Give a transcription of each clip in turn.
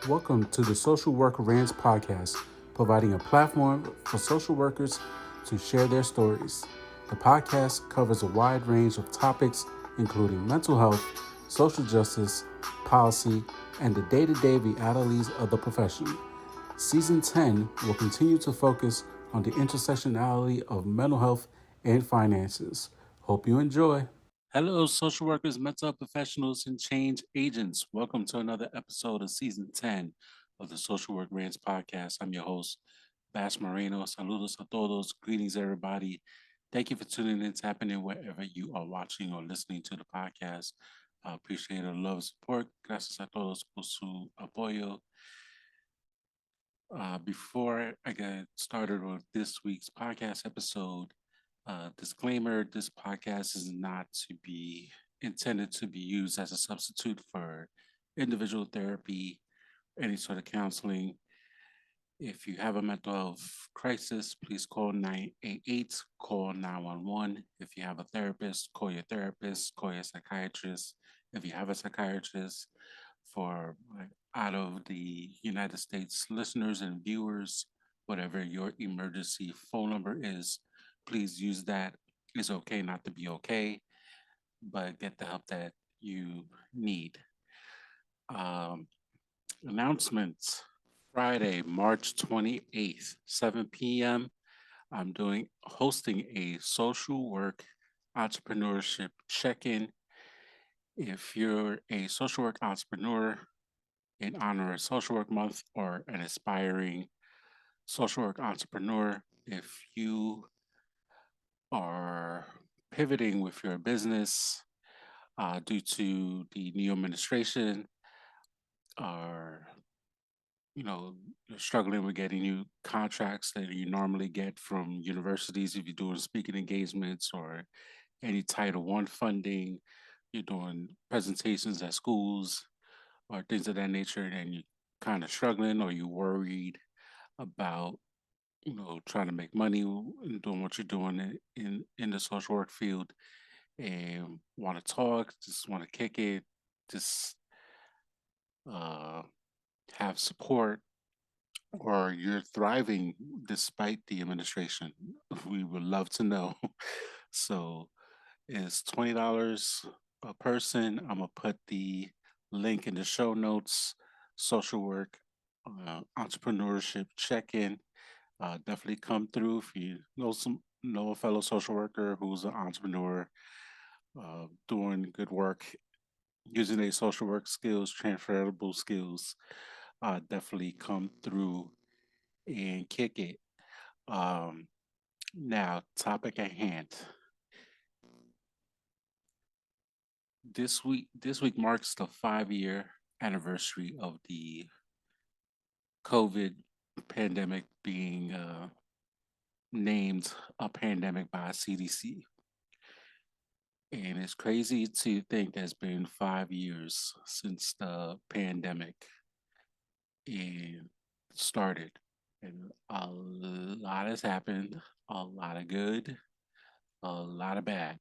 Welcome to the Social Work Rants podcast, providing a platform for social workers to share their stories. The podcast covers a wide range of topics, including mental health, social justice, policy, and the day to day realities of the profession. Season 10 will continue to focus on the intersectionality of mental health and finances. Hope you enjoy. Hello, social workers, mental health professionals, and change agents. Welcome to another episode of season 10 of the Social Work Rants podcast. I'm your host, Bash Moreno. Saludos a todos. Greetings, everybody. Thank you for tuning in, tapping in wherever you are watching or listening to the podcast. I appreciate the love and support. Gracias a todos por su apoyo. Before I get started with this week's podcast episode, disclaimer: this podcast is not to be intended to be used as a substitute for individual therapy, any sort of counseling. If you have a mental health crisis, please call 988, call 911. If you have a therapist, call your therapist, call your psychiatrist. If you have a psychiatrist, for out of the United States listeners and viewers, whatever your emergency phone number is, please use that. It's okay not to be okay, but get the help that you need. Um, Announcements. Friday, March 28th, 7 p.m. I'm doing hosting a social work entrepreneurship check-in. If you're a social work entrepreneur in honor of Social Work Month or an aspiring social work entrepreneur, if you are pivoting with your business due to the new administration, or you're struggling with getting new contracts that you normally get from universities if you're doing speaking engagements or any Title One funding, you're doing presentations at schools or things of that nature, and you're kind of struggling or you're worried about trying to make money and doing what you're doing in the social work field, and want to talk, just want to kick it, just uh, have support, or you're thriving despite the administration, we would love to know. So it's $20 a person. I'm gonna put the link in the show notes. Social work entrepreneurship check-in. Definitely come through if you know a fellow social worker who's an entrepreneur doing good work using their social work skills, transferable skills. Definitely come through and kick it. Um, Now, topic at hand. This week marks the 5 year anniversary of the COVID pandemic being named a pandemic by CDC. And it's crazy to think that it's been 5 years since the pandemic and started. And a lot has happened, a lot of good, a lot of bad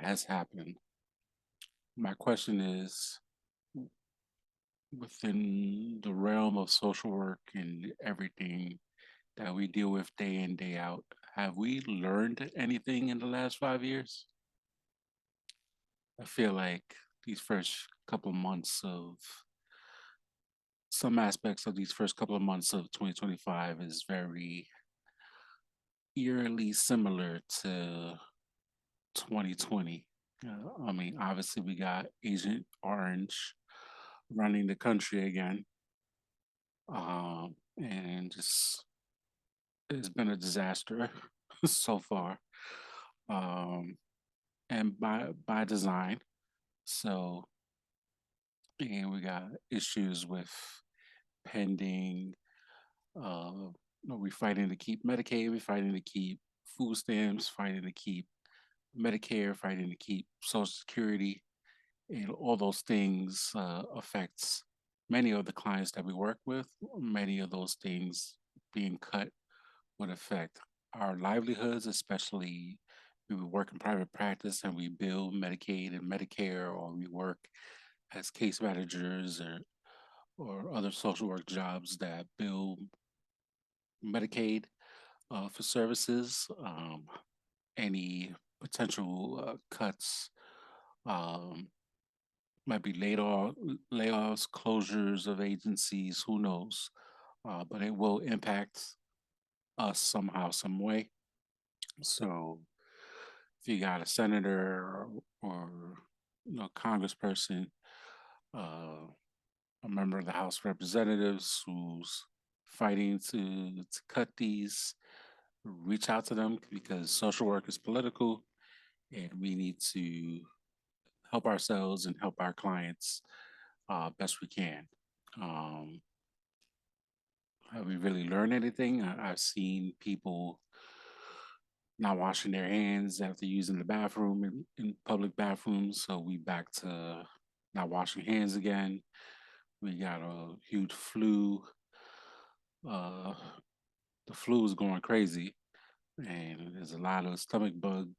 has happened. My question is, within the realm of social work and everything that we deal with day in, day out, have we learned anything in the last 5 years? I feel like these first couple months of some aspects of these first couple of months of 2025 is very eerily similar to 2020. I mean, obviously, we got Agent Orange running the country again, and just it's been a disaster so far, um, and by design. So, and we got issues with pending. We're fighting to keep Medicaid. We're fighting to keep food stamps. Fighting to keep Medicare. Fighting to keep Social Security. And all those things affects many of the clients that we work with. Many of those things being cut would affect our livelihoods, especially we work in private practice and we bill Medicaid and Medicare, or we work as case managers or other social work jobs that bill Medicaid for services. Any potential cuts um, might be layoffs, closures of agencies. Who knows? But it will impact us somehow, some way. So if you got a senator or congressperson, uh, a member of the House of Representatives who's fighting to cut these, reach out to them because social work is political, and we need to help ourselves and help our clients best we can. Um, have we really learned anything? I've seen people not washing their hands after using the bathroom in public bathrooms. So we back to not washing hands again. We got a huge flu. Uh, the flu is going crazy, and there's a lot of stomach bugs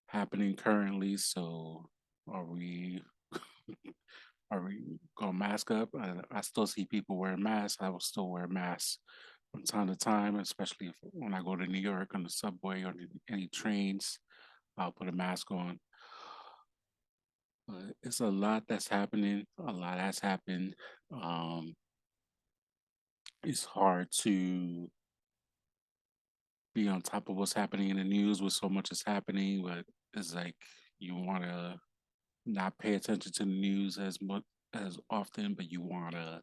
happening currently. So are we are we gonna mask up? I still see people wearing masks. I will still wear masks from time to time, especially when I go to New York on the subway or any trains. I'll put a mask on. But it's a lot that's happening. A lot has happened. Um, it's hard to be on top of what's happening in the news with so much is happening, but it's like you want to not pay attention to the news as much as often, but you want to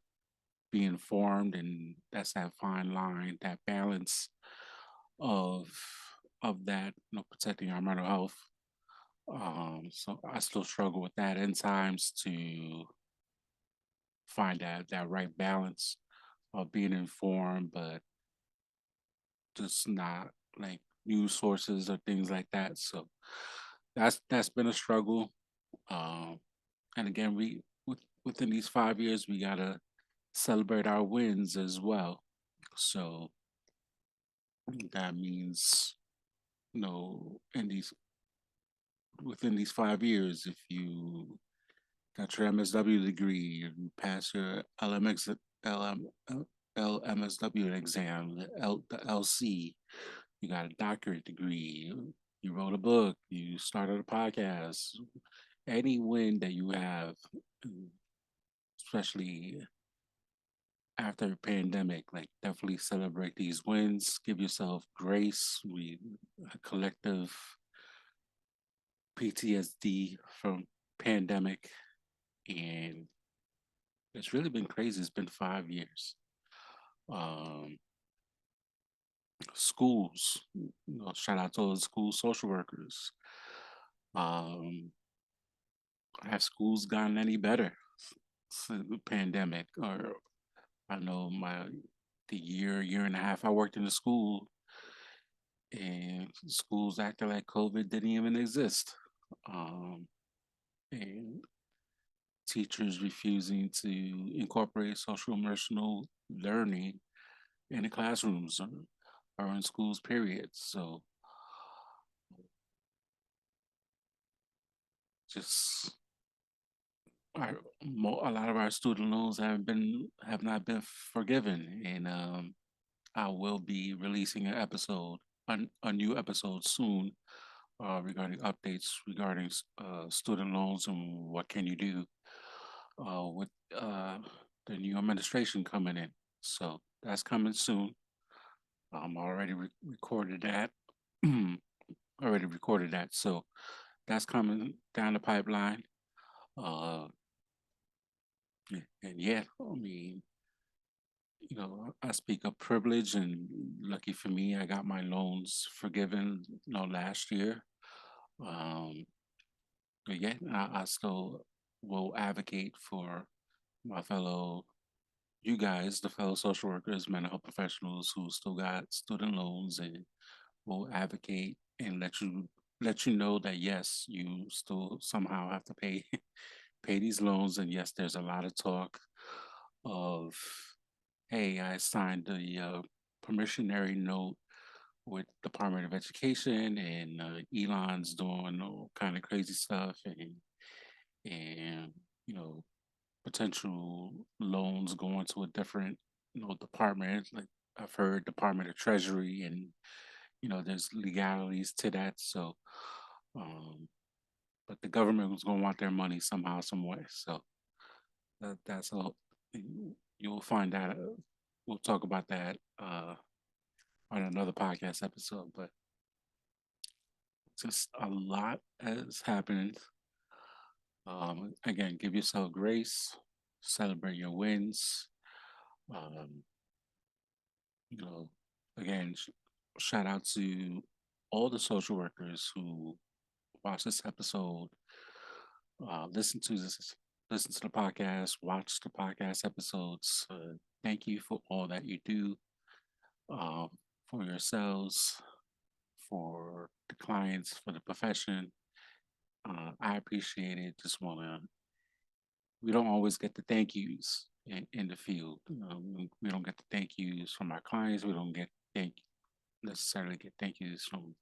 be informed, and that's that fine line, that balance of that, protecting our mental health. So I still struggle with that in times to find that right balance of being informed, but just not like news sources or things like that. So that's been a struggle. Um, and again, within these 5 years, we gotta celebrate our wins as well. So that means, in these within these 5 years, if you got your MSW degree, you pass your LM, LMSW exam, the LC, you got a doctorate degree, you wrote a book, you started a podcast, any win that you have, especially after a pandemic, like definitely celebrate these wins, give yourself grace. We a collective PTSD from pandemic, and it's really been crazy. It's been 5 years. Um, schools, shout out to all the school social workers. Um, have schools gotten any better since the pandemic? Or I know the year and a half I worked in the school, and schools acted like COVID didn't even exist. Um, and teachers refusing to incorporate social emotional learning in the classrooms or in schools, period. So just a lot of our student loans have not been forgiven, and I will be releasing a new episode soon regarding updates regarding student loans and what can you do with the new administration coming in. So that's coming soon. I'm already recorded that. Already recorded that. So that's coming down the pipeline. Uh, and yeah, I mean, I speak of privilege, and lucky for me, I got my loans forgiven, last year. Um, but yeah, I still will advocate for my fellow, you guys, the fellow social workers, mental health professionals who still got student loans, and will advocate and let you know that yes, you still somehow have to pay pay these loans, and yes, there's a lot of talk of, hey, I signed the permissionary note with Department of Education, and Elon's doing all kind of crazy stuff, and you know potential loans going to a different, department. Like I've heard Department of Treasury, and there's legalities to that. So, um, but the government was going to want their money somehow, some way. So that's a you'll find that. We'll talk about that on another podcast episode. But just a lot has happened. Again, give yourself grace, celebrate your wins. Um, you know, again, shout out to all the social workers who watch this episode, listen to this, listen to the podcast, watch the podcast episodes. Thank you for all that you do uh, for yourselves, for the clients, for the profession. I appreciate it. Just want to we don't always get the thank yous in the field. We don't get the thank yous from our clients. We don't get thank necessarily get thank yous from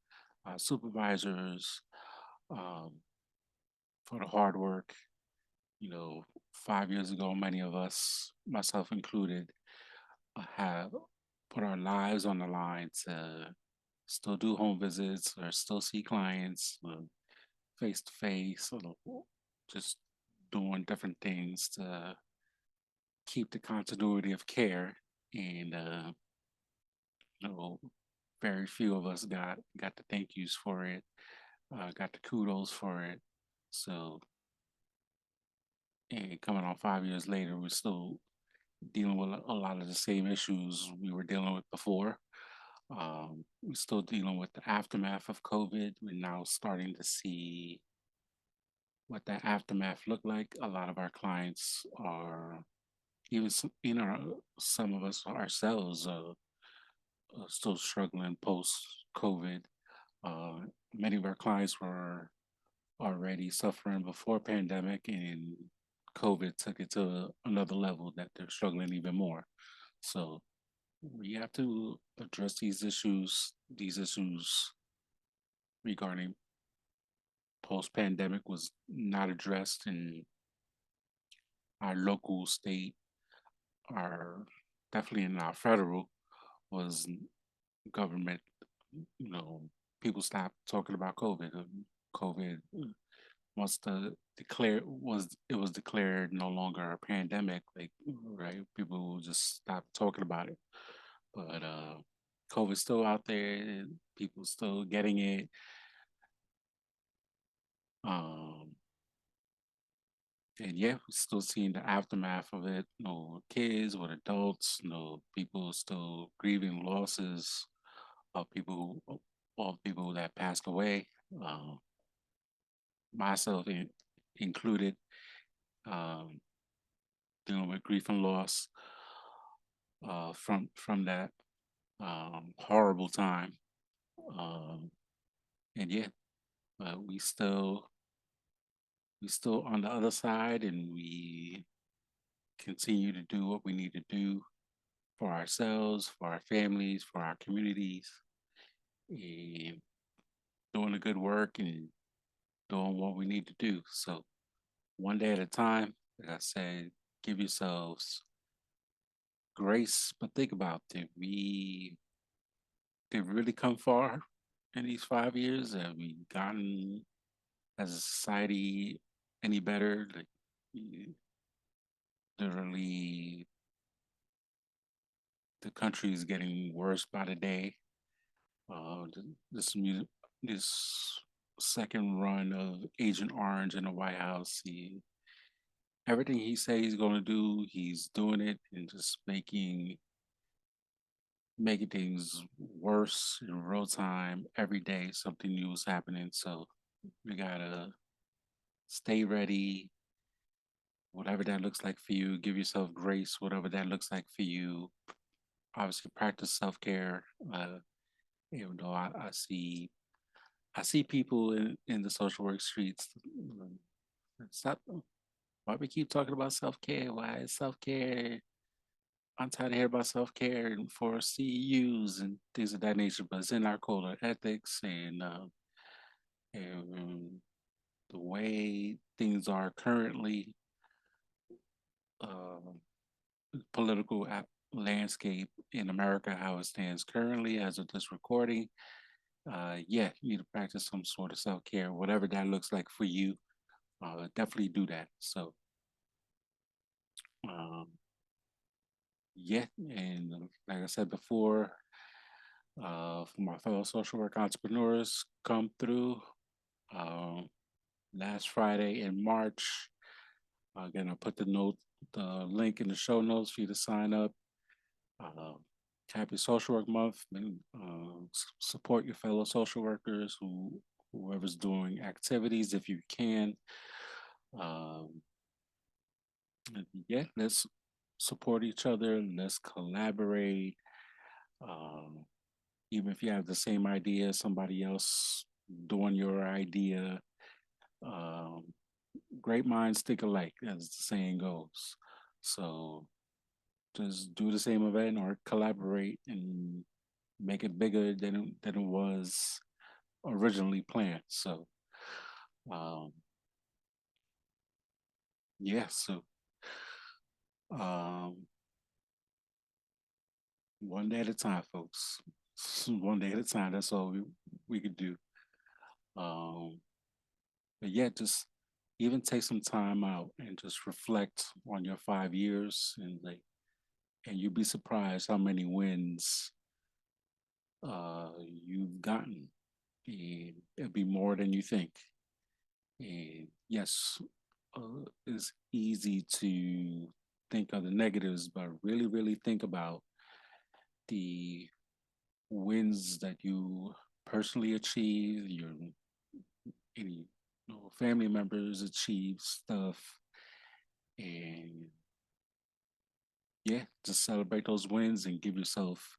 supervisors um, for the hard work. 5 years ago, many of us, myself included, have put our lives on the line to still do home visits or still see clients face to face, or just doing different things to keep the continuity of care. And you know, very few of us got the thank yous for it, got the kudos for it. So, and coming on 5 years later, we're still dealing with a lot of the same issues we were dealing with before. We're still dealing with the aftermath of COVID. We're now starting to see what that aftermath looked like. A lot of our clients are even some of us ourselves still struggling post COVID. Uh, Many of our clients were already suffering before pandemic, and COVID took it to another level that they're struggling even more. So we have to address these issues regarding post pandemic was not addressed in our local, state, our definitely in our federal was government. You know, people stopped talking about COVID. COVID once the declare was it was declared no longer a pandemic, like right, people will just stop talking about it. But COVID's still out there, and people still getting it. Um, and yeah, we're still seeing the aftermath of it. No kids with adults, no people still grieving losses of all people that passed away, uh, myself included, um, dealing with grief and loss from that horrible time. Um, and yeah, we still on the other side, and we continue to do what we need to do for ourselves, for our families, for our communities, and doing the good work and doing what we need to do. So one day at a time, like I said, give yourselves grace, but think about it. Did we really come far in these 5 years? Have we gotten as a society any better? Like literally the country is getting worse by the day. This this second run of Agent Orange in the White House, everything he says he's going to do, he's doing it and just making things worse in real time every day. Something new is happening, so we gotta stay ready. Whatever that looks like for you, give yourself grace. Whatever that looks like for you, obviously practice self care. Even though I see people in the social work streets. Stop. Why we keep talking about self care? Why is self care? I'm tired of hearing about self care and for CEUs and things of that nature. But it's in our code of ethics, and the way things are currently. uh, political landscape in America, how it stands currently as of this recording. Yeah, you need to practice some sort of self care, whatever that looks like for you. Definitely do that. So, um, yeah, and like I said before, for my fellow social work entrepreneurs, come through. Um, Last Friday in March. Again, I'll put the link in the show notes for you to sign up. Uh, Happy Social Work Month. And, support your fellow social workers whoever's doing activities if you can. Um, yeah, let's support each other. Let's collaborate. Um, Even if you have the same idea, somebody else doing your idea. Um, Great minds think alike, as the saying goes. So just do the same event or collaborate and make it bigger than it was originally planned. So um, yeah, so um, one day at a time, folks. One day at a time. That's all we could do. Um, but yeah, just even take some time out and just reflect on your 5 years and you'd be surprised how many wins uh, you've gotten. And it'll be more than you think. And yes, it's easy to think of the negatives, but really, really think about the wins that you personally achieve, your any family members achieve stuff, and yeah, just celebrate those wins and give yourself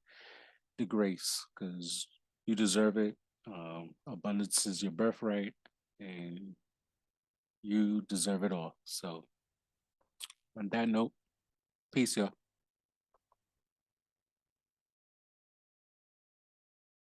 the grace because you deserve it. Abundance is your birthright, and you deserve it all. So, on that note, peace, y'all.